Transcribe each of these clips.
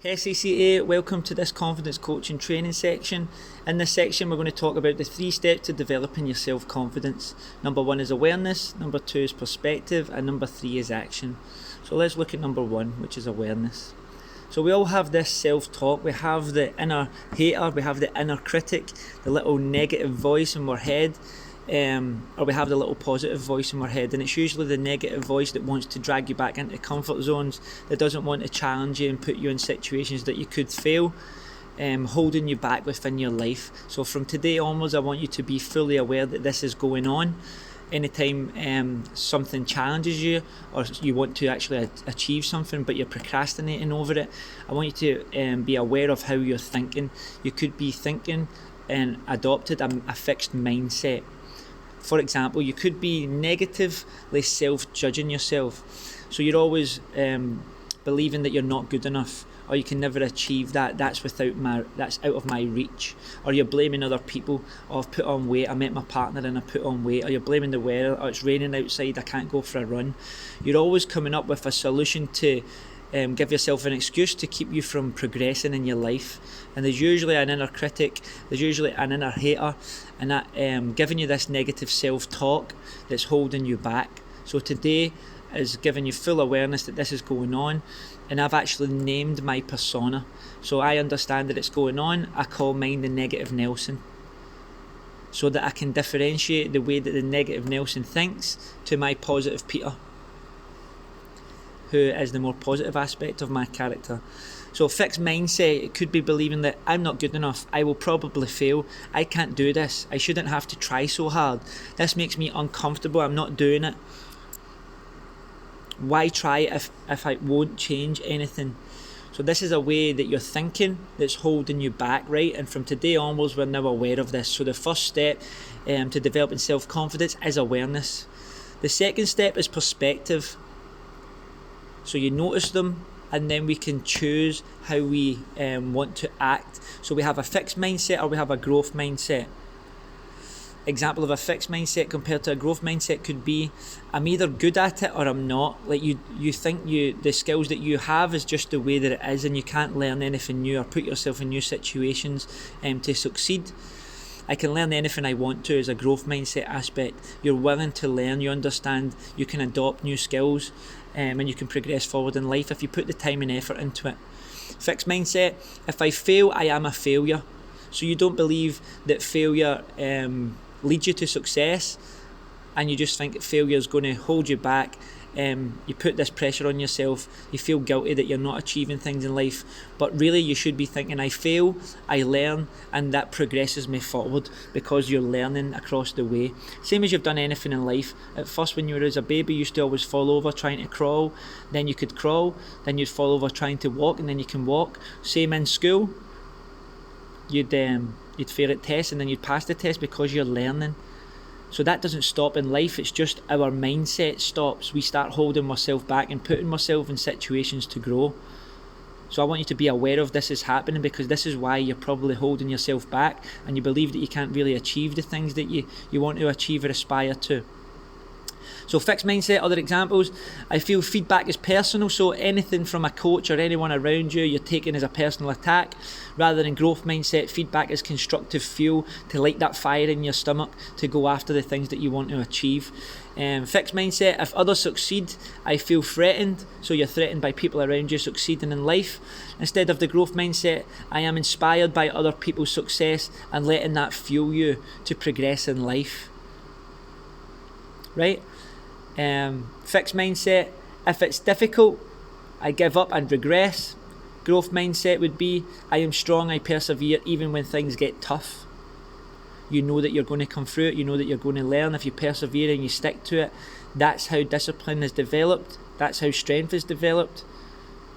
SACA, welcome to this confidence coaching training section. In this section we're going to talk about the 3 steps to developing your self-confidence. Number 1 is awareness, number 2 is perspective, and number 3 is action. So let's look at number 1, which is awareness. So we all have this self-talk. We have the inner hater, we have the inner critic, the little negative voice in our head, or we have the little positive voice in our head, and it's usually the negative voice that wants to drag you back into comfort zones, that doesn't want to challenge you and put you in situations that you could fail, holding you back within your life. So from today onwards, I want you to be fully aware that this is going on. Anytime something challenges you, or you want to actually achieve something but you're procrastinating over it, I want you to be aware of how you're thinking. You could be thinking and adopted a fixed mindset. For example, you could be negatively self-judging yourself. So you're always believing that you're not good enough, or you can never achieve that. That's out of my reach. Or you're blaming other people. Oh, I've put on weight. I met my partner and I put on weight. Or you're blaming the weather. Oh, it's raining outside. I can't go for a run. You're always coming up with a solution to give yourself an excuse to keep you from progressing in your life. And there's usually an inner critic, there's usually an inner hater, and that giving you this negative self-talk that's holding you back. So today is giving you full awareness that this is going on, and I've actually named my persona. So I understand that it's going on. I call mine the negative Nelson, so that I can differentiate the way that the negative Nelson thinks to my positive Peter, who is the more positive aspect of my character. So fixed mindset, it could be believing that I'm not good enough, I will probably fail, I can't do this, I shouldn't have to try so hard, this makes me uncomfortable, I'm not doing it. Why try it if I won't change anything? So this is a way that you're thinking that's holding you back, right? And from today onwards, we're now aware of this. So the first step to developing self-confidence is awareness. The second step is perspective. So you notice them, and then we can choose how we want to act. So we have a fixed mindset or we have a growth mindset. Example of a fixed mindset compared to a growth mindset could be, I'm either good at it or I'm not. Like you think the skills that you have is just the way that it is, and you can't learn anything new or put yourself in new situations to succeed. I can learn anything I want to is a growth mindset aspect. You're willing to learn, you understand, you can adopt new skills, and you can progress forward in life if you put the time and effort into it. Fixed mindset, if I fail, I am a failure. So you don't believe that failure leads you to success, and you just think that failure is going to hold you back. You put this pressure on yourself, you feel guilty that you're not achieving things in life, but really you should be thinking, I fail, I learn, and that progresses me forward because you're learning across the way. Same as you've done anything in life. At first, when you were as a baby, you used to always fall over trying to crawl, then you could crawl, then you'd fall over trying to walk, and then you can walk. Same in school, you'd fail at tests and then you'd pass the test because you're learning. So that doesn't stop in life, it's just our mindset stops. We start holding ourselves back and putting ourselves in situations to grow. So I want you to be aware of this is happening, because this is why you're probably holding yourself back and you believe that you can't really achieve the things that you want to achieve or aspire to. So fixed mindset, other examples, I feel feedback is personal, so anything from a coach or anyone around you, you're taking as a personal attack. Rather than growth mindset, feedback is constructive fuel to light that fire in your stomach to go after the things that you want to achieve. Fixed mindset, if others succeed, I feel threatened, so you're threatened by people around you succeeding in life. Instead of the growth mindset, I am inspired by other people's success and letting that fuel you to progress in life. Right? Fixed mindset, if it's difficult, I give up and regress. Growth mindset would be, I am strong, I persevere even when things get tough. You know that you're going to come through it, you know that you're going to learn. If you persevere and you stick to it, that's how discipline is developed, that's how strength is developed,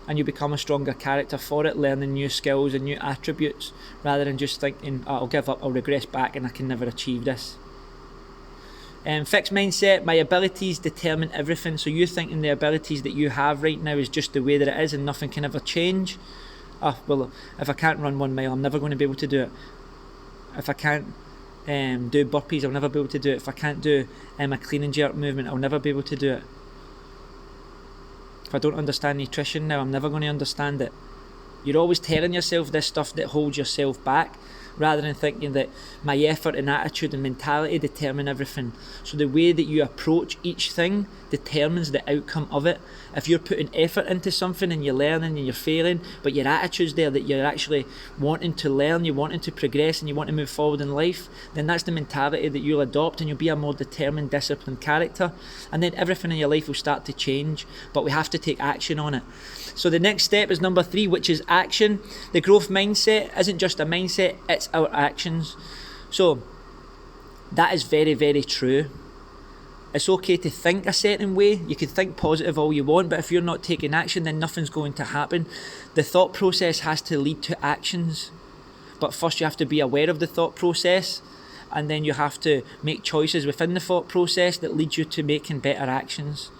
and you become a stronger character for it, learning new skills and new attributes, rather than just thinking, I'll give up, I'll regress back and I can never achieve this. Fixed mindset, my abilities determine everything. So you're thinking the abilities that you have right now is just the way that it is and nothing can ever change. Well, if I can't run 1 mile, I'm never going to be able to do it. If I can't do burpees, I'll never be able to do it. If I can't do a clean and jerk movement, I'll never be able to do it. If I don't understand nutrition now, I'm never going to understand it. You're always telling yourself this stuff that holds yourself back, rather than thinking that my effort and attitude and mentality determine everything. So the way that you approach each thing determines the outcome of it. If you're putting effort into something and you're learning and you're failing, but your attitude's there that you're actually wanting to learn, you're wanting to progress and you want to move forward in life, then that's the mentality that you'll adopt, and you'll be a more determined, disciplined character. And then everything in your life will start to change, but we have to take action on it. So the next step is number 3, which is action. The growth mindset isn't just a mindset, it's our actions. So that is very, very true. It's okay to think a certain way. You can think positive all you want, but if you're not taking action, then nothing's going to happen. The thought process has to lead to actions. But first you have to be aware of the thought process, and then you have to make choices within the thought process that lead you to making better actions.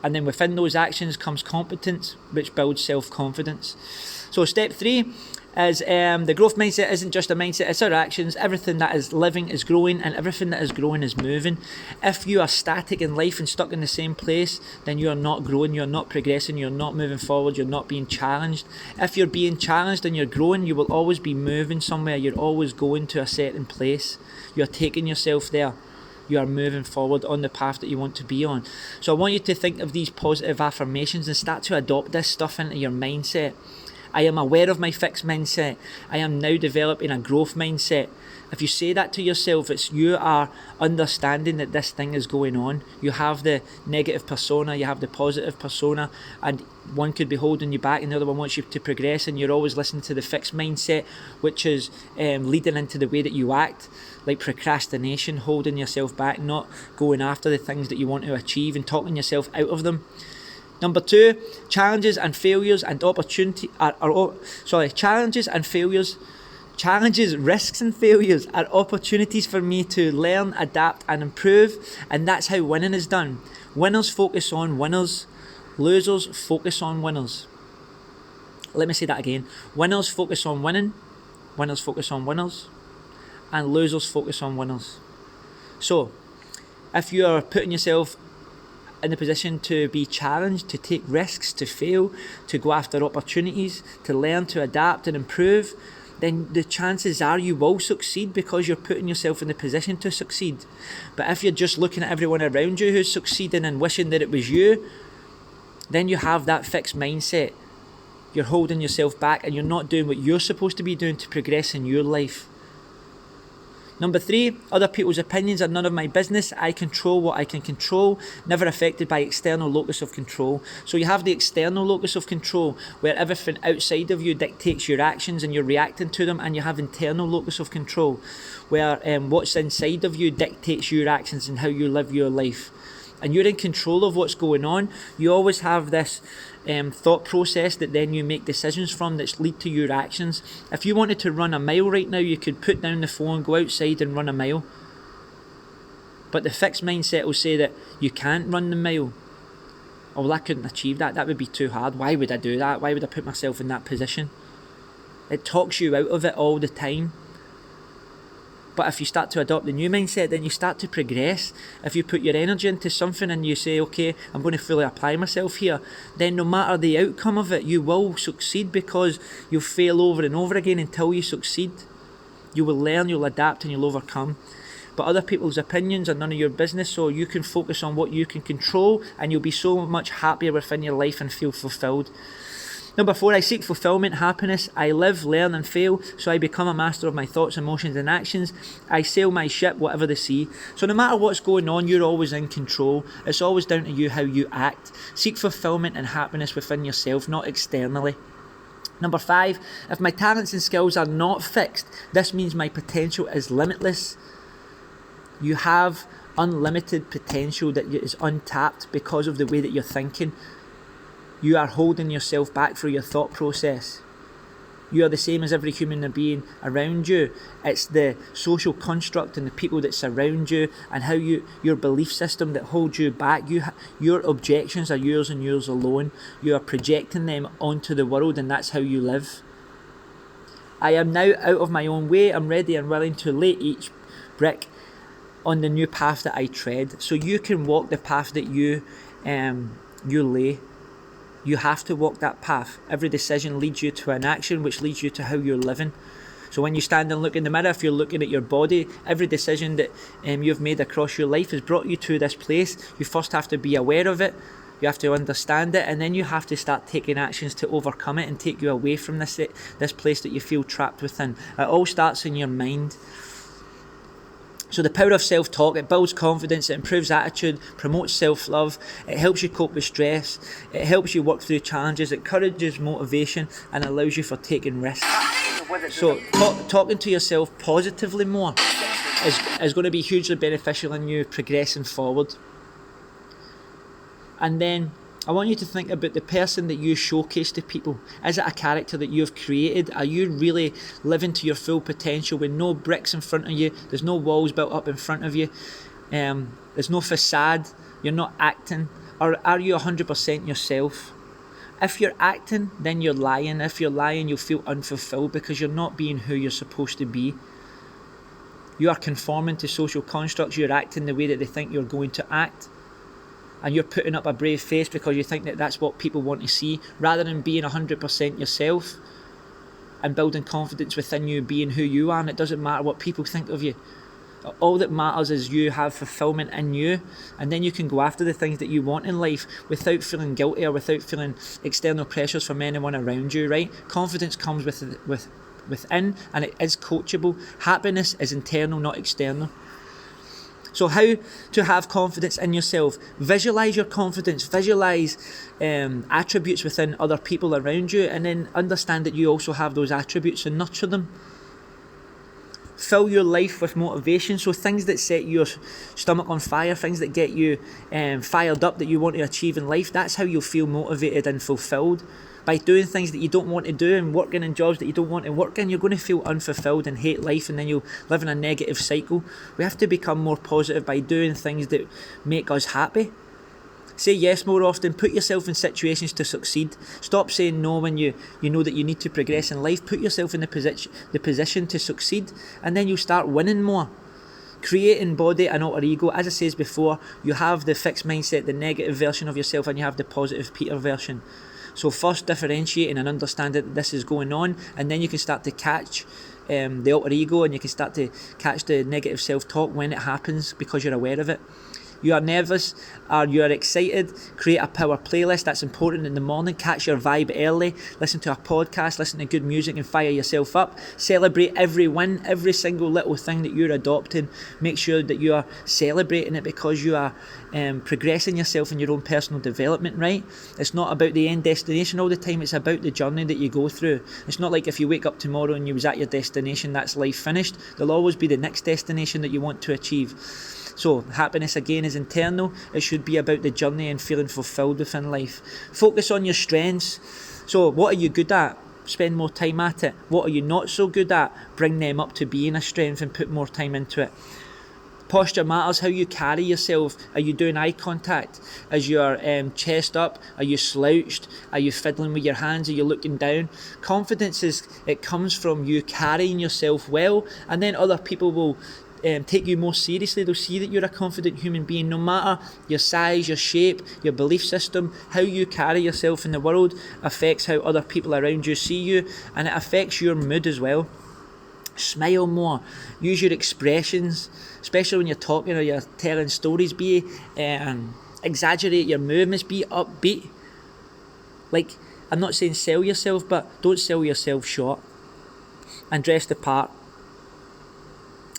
And then within those actions comes competence, which builds self-confidence. So step 3 is the growth mindset isn't just a mindset, it's our actions. Everything that is living is growing, and everything that is growing is moving. If you are static in life and stuck in the same place, then you are not growing, you're not progressing, you're not moving forward, you're not being challenged. If you're being challenged and you're growing, you will always be moving somewhere, you're always going to a certain place. You're taking yourself there. You are moving forward on the path that you want to be on. So I want you to think of these positive affirmations and start to adopt this stuff into your mindset. I am aware of my fixed mindset. I am now developing a growth mindset. If you say that to yourself, it's you are understanding that this thing is going on. You have the negative persona, you have the positive persona, and one could be holding you back and the other one wants you to progress, and you're always listening to the fixed mindset, which is leading into the way that you act, like procrastination, holding yourself back, not going after the things that you want to achieve and talking yourself out of them. Number 2, challenges and failures and risks and failures are opportunities for me to learn, adapt and improve, and that's how winning is done. Winners focus on winners, losers focus on winners. Let me say that again. Winners focus on winning, winners focus on winners, and losers focus on winners. So, if you are putting yourself in the position to be challenged, to take risks, to fail, to go after opportunities, to learn, to adapt and improve, then the chances are you will succeed because you're putting yourself in the position to succeed. But if you're just looking at everyone around you who's succeeding and wishing that it was you, then you have that fixed mindset. You're holding yourself back and you're not doing what you're supposed to be doing to progress in your life. Number 3, other people's opinions are none of my business. I control what I can control, never affected by external locus of control. So you have the external locus of control, where everything outside of you dictates your actions and you're reacting to them, and you have internal locus of control, where what's inside of you dictates your actions and how you live your life. And you're in control of what's going on. You always have this thought process that then you make decisions from that lead to your actions. If you wanted to run a mile right now, you could put down the phone, go outside and run a mile. But the fixed mindset will say that you can't run the mile. Oh, well, I couldn't achieve that. That would be too hard. Why would I do that? Why would I put myself in that position? It talks you out of it all the time. But if you start to adopt the new mindset, then you start to progress. If you put your energy into something and you say, okay, I'm going to fully apply myself here, then no matter the outcome of it, you will succeed, because you'll fail over and over again until you succeed. You will learn, you'll adapt and you'll overcome. But other people's opinions are none of your business, so you can focus on what you can control and you'll be so much happier within your life and feel fulfilled. Number 4, I seek fulfillment, happiness. I live, learn and fail, so I become a master of my thoughts, emotions and actions. I sail my ship, whatever the sea. So no matter what's going on, you're always in control. It's always down to you how you act. Seek fulfillment and happiness within yourself, not externally. Number 5, if my talents and skills are not fixed, this means my potential is limitless. You have unlimited potential that is untapped because of the way that you're thinking. You are holding yourself back through your thought process. You are the same as every human being around you. It's the social construct and the people that surround you and how your belief system that holds you back. Your objections are yours and yours alone. You are projecting them onto the world, and that's how you live. I am now out of my own way. I'm ready and willing to lay each brick on the new path that I tread. So you can walk the path that you lay. You have to walk that path. Every decision leads you to an action, which leads you to how you're living. So when you stand and look in the mirror, if you're looking at your body, every decision that you've made across your life has brought you to this place. You first have to be aware of it. You have to understand it, and then you have to start taking actions to overcome it and take you away from this place that you feel trapped within. It all starts in your mind. So the power of self-talk, it builds confidence, it improves attitude, promotes self-love, it helps you cope with stress, it helps you work through challenges, it encourages motivation and allows you for taking risks. So talking to yourself positively more is going to be hugely beneficial in you progressing forward. And then I want you to think about the person that you showcase to people. Is it a character that you've created? Are you really living to your full potential with no bricks in front of you? There's no walls built up in front of you. There's no facade. You're not acting. Or are you 100% yourself? If you're acting, then you're lying. If you're lying, you'll feel unfulfilled because you're not being who you're supposed to be. You are conforming to social constructs. You're acting the way that they think you're going to act. And you're putting up a brave face because you think that that's what people want to see, rather than being 100% yourself and building confidence within you, being who you are. And it doesn't matter what people think of you. All that matters is you have fulfillment in you, and then you can go after the things that you want in life without feeling guilty or without feeling external pressures from anyone around you, right? Confidence comes within, and it is coachable. Happiness is internal, not external. So how to have confidence in yourself? Visualize your confidence, visualize attributes within other people around you, and then understand that you also have those attributes and nurture them. Fill your life with motivation, so things that set your stomach on fire, things that get you fired up that you want to achieve in life, that's how you'll feel motivated and fulfilled. By doing things that you don't want to do and working in jobs that you don't want to work in, you're going to feel unfulfilled and hate life, and then you'll live in a negative cycle. We have to become more positive by doing things that make us happy. Say yes more often. Put yourself in situations to succeed. Stop saying no when you know that you need to progress in life. Put yourself in the position to succeed, and then you'll start winning more. Creating body and alter ego. As I said before, you have the fixed mindset, the negative version of yourself, and you have the positive Peter version. So first differentiating and understanding that this is going on, and then you can start to catch the alter ego, and you can start to catch the negative self-talk when it happens because you're aware of it. You are nervous or you are excited, create a power playlist. That's important in the morning. Catch your vibe early. Listen to a podcast, listen to good music and fire yourself up. Celebrate every win, every single little thing that you're adopting. Make sure that you are celebrating it because you are progressing yourself in your own personal development, right? It's not about the end destination all the time. It's about the journey that you go through. It's not like if you wake up tomorrow and you was at your destination, that's life finished. There'll always be the next destination that you want to achieve. So happiness again is internal. It should be about the journey and feeling fulfilled within life. Focus on your strengths. So what are you good at? Spend more time at it. What are you not so good at? Bring them up to being a strength and put more time into it. Posture matters. How you carry yourself. Are you doing eye contact? Is your chest up? Are you slouched? Are you fiddling with your hands? Are you looking down? Confidence it comes from you carrying yourself well, and then other people will take you more seriously. They'll see that you're a confident human being, no matter your size, your shape, your belief system. How you carry yourself in the world affects how other people around you see you, and it affects your mood as well. Smile more. Use your expressions, especially when you're talking or you're telling stories. Exaggerate your movements. Be upbeat. Like, I'm not saying sell yourself, but don't sell yourself short. And dress the part.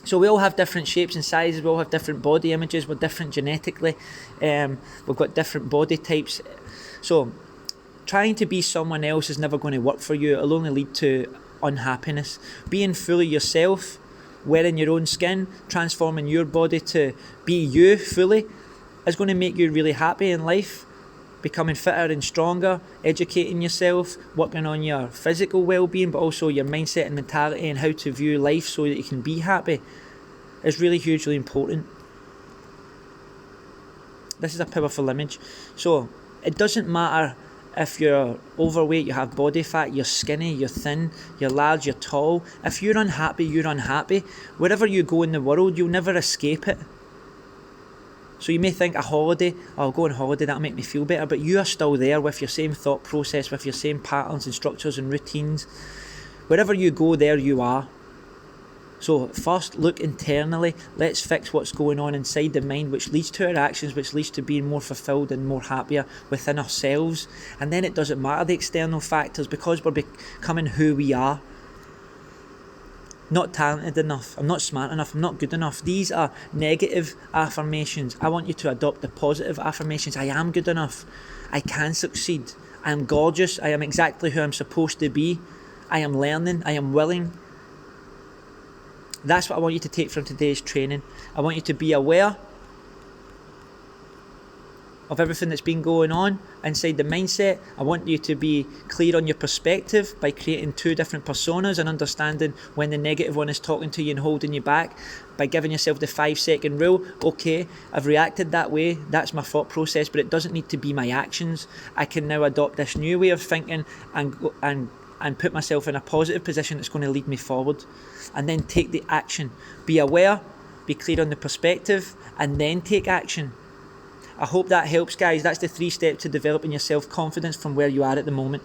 So we all have different shapes and sizes, we all have different body images, we're different genetically, we've got different body types. So trying to be someone else is never going to work for you. It'll only lead to unhappiness. Being fully yourself, wearing your own skin, transforming your body to be you fully is going to make you really happy in life. Becoming fitter and stronger, educating yourself, working on your physical well-being, but also your mindset and mentality and how to view life so that you can be happy is really hugely important. This is a powerful image. So it doesn't matter if you're overweight, you have body fat, you're skinny, you're thin, you're large, you're tall. If you're unhappy, you're unhappy. Wherever you go in the world, you'll never escape it. So you may think a holiday, oh, I'll go on holiday, that'll make me feel better, but you are still there with your same thought process, with your same patterns and structures and routines. Wherever you go, there you are. So first, look internally. Let's fix what's going on inside the mind, which leads to our actions, which leads to being more fulfilled and more happier within ourselves. And then it doesn't matter the external factors, because we're becoming who we are. Not talented enough, I'm not smart enough, I'm not good enough. These are negative affirmations. I want you to adopt the positive affirmations. I am good enough. I can succeed. I am gorgeous. I am exactly who I'm supposed to be. I am learning. I am willing. That's what I want you to take from today's training. I want you to be aware of everything that's been going on inside the mindset. I want you to be clear on your perspective by creating 2 different personas and understanding when the negative one is talking to you and holding you back, by giving yourself the 5-second rule. Okay, I've reacted that way, that's my thought process, but it doesn't need to be my actions. I can now adopt this new way of thinking and put myself in a positive position that's going to lead me forward. And then take the action. Be aware, be clear on the perspective, and then take action. I hope that helps, guys. That's the 3 steps to developing your self-confidence from where you are at the moment.